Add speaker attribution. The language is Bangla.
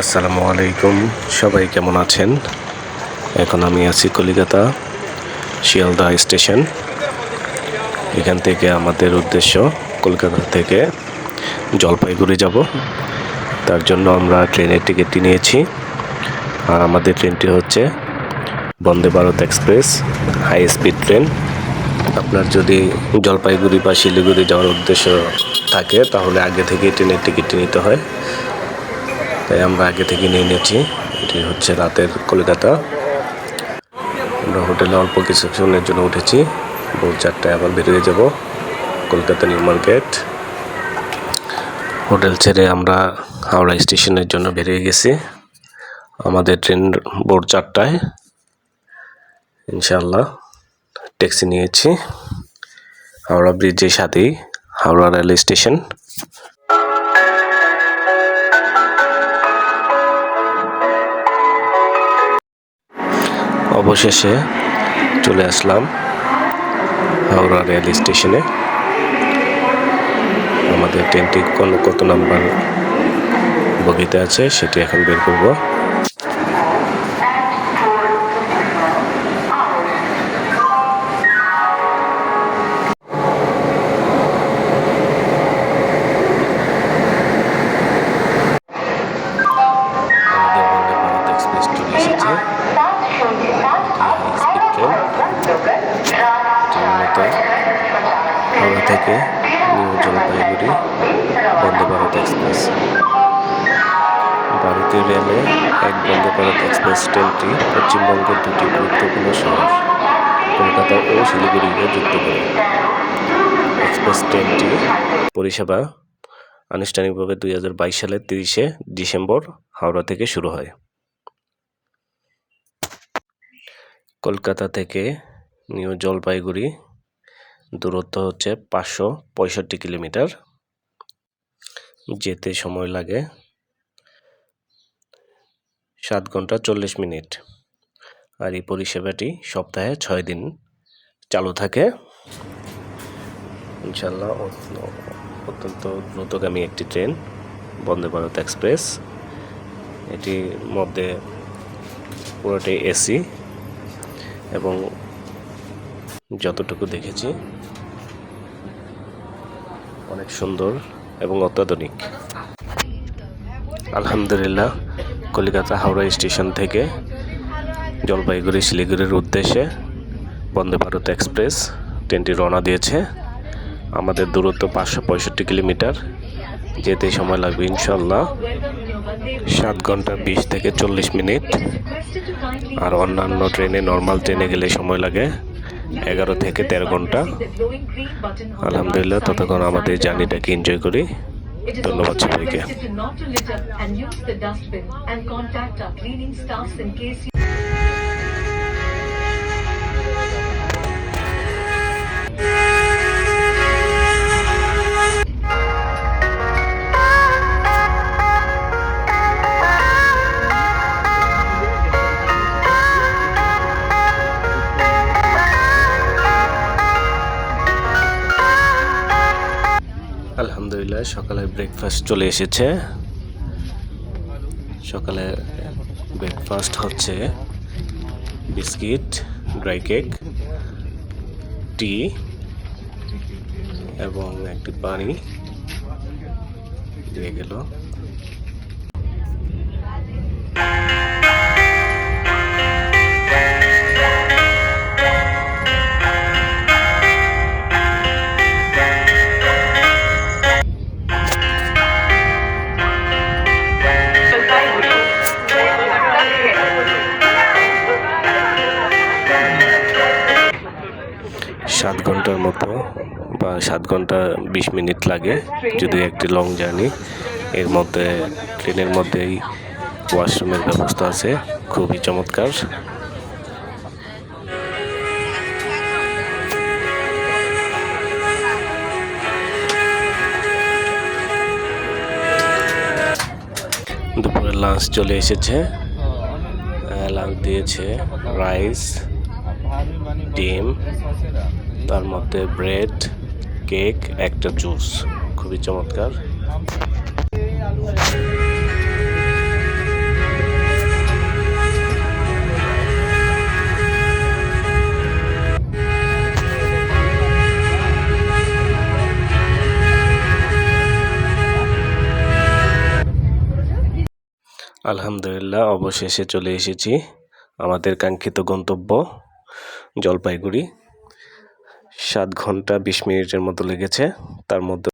Speaker 1: আসসালামু আলাইকুম, সবাই কেমন আছেন? এখন আমি আছি কলিকাতা শিয়ালদহ স্টেশন। এখান থেকে আমাদের উদ্দেশ্য কলকাতা থেকে জলপাইগুড়ি যাব। তার জন্য আমরা ট্রেনের টিকিটটি নিয়েছি। আর আমাদের ট্রেনটি হচ্ছে Vande Bharat express high speed train. আপনার যদি জলপাইগুড়ি বা শিলিগুড়ি যাওয়ার উদ্দেশ্য থাকে তাহলে আগে থেকে ট্রেনের টিকিটটি নিতে হয়। তাই আমরা আগে থেকে নিয়ে নিয়েছি। এটি হচ্ছে রাতের কলকাতা। আমরা হোটেলে অল্প কিছুক্ষণের জন্য উঠেছি। ভোর 4টায় আবার বেরিয়ে যাব কলকাতা নিউ মার্কেট। হোটেল ছেড়ে আমরা হাওড়া স্টেশনের জন্য বেরিয়ে গেছি। আমাদের ট্রেন ভোর 4টায়। ইনশাআল্লাহ ট্যাক্সি নিয়েছি হাওড়া ব্রিজের সাথেই হাওড়া রেল স্টেশন। অবশেষে চলে আসলাম হাওড়া রেল স্টেশনে। আমাদের ট্রেনটি কত নাম্বার বগিতে আছে সেটি এখন বের করব। আমাদের বন্দে ভারত এক্সপ্রেস চলে এসেছে। হাওড়া থেকে নিউ জলপাইগুড়ি বন্দে ভারত এক্সপ্রেস। ভারতীয় রেলে এক বন্দে ভারত এক্সপ্রেস ট্রেনটি পশ্চিমবঙ্গের দুটি গুরুত্বপূর্ণ শহর কলকাতা ও শিলিগুড়িকে যুক্ত করে। এক্সপ্রেস ট্রেনটি পরিষেবা আনুষ্ঠানিকভাবে 2022 সালের 30শে ডিসেম্বর হাওড়া থেকে শুরু হয়। কলকাতা থেকে নিউ জলপাইগুড়ি দূরত্ব হচ্ছে 565 কিলোমিটার। যেতে সময় লাগে 7 ঘন্টা 40 মিনিট। আর এই পরিষেবাটি সপ্তাহে 6 দিন চালু থাকে। ইনশাআল্লাহ অত্যন্ত দ্রুতগামী একটি ট্রেন বন্দে ভারত এক্সপ্রেস। এটির মধ্যে পুরোটাই এসি এবং যতটুকু দেখেছি অনেক সুন্দর এবং অত্যাধুনিক। আলহামদুলিল্লাহ কলকাতা হাওড়া স্টেশন থেকে জলপাইগুড়ি শিলিগুড়ির উদ্দেশ্যে বন্দে ভারত এক্সপ্রেস ট্রেনটি রওনা দিয়েছে। আমাদের দূরত্ব 565 কিলোমিটার। যেতে সময় লাগবে ইনশাআল্লাহ 7 ঘন্টা 20 থেকে 40 মিনিট। আর অন্যান্য ট্রেনে নর্মাল ট্রেনে গেলে সময় লাগে 11 থেকে 13 ঘন্টা। আলহামদুলিল্লাহ ততক্ষণ আমাদের জার্নিটাকে এনজয় করি। ধন্যবাদ সবাইকে। আলহামদুলিল্লাহ সকালে ব্রেকফাস্ট চলে এসেছে। সকালে ব্রেকফাস্ট হচ্ছে বিস্কিট, ড্রাই কেক, টি এবং একটি পানি দিয়ে গেল। 7 ঘন্টার মতো বা 7 ঘন্টা 20 মিনিট লাগে যদি একটি লং জার্নি। এর মধ্যে ট্রেনের মধ্যেই ওয়াশরুমের ব্যবস্থা আছে, খুবই চমৎকার। দুপুরে লাঞ্চ চলে এসেছে। লাঞ্চ দিয়েছে রাইস, ডিম, তার মধ্যে ব্রেড, কেক, একটা জুস, খুবই চমৎকার। আলহামদুলিল্লাহ অবশেষে চলে এসেছি আমাদের কাঙ্ক্ষিত গন্তব্য জলপাইগুড়ি। 7 ঘন্টা 20 মিনিটের মতো লেগেছে, তার মধ্যে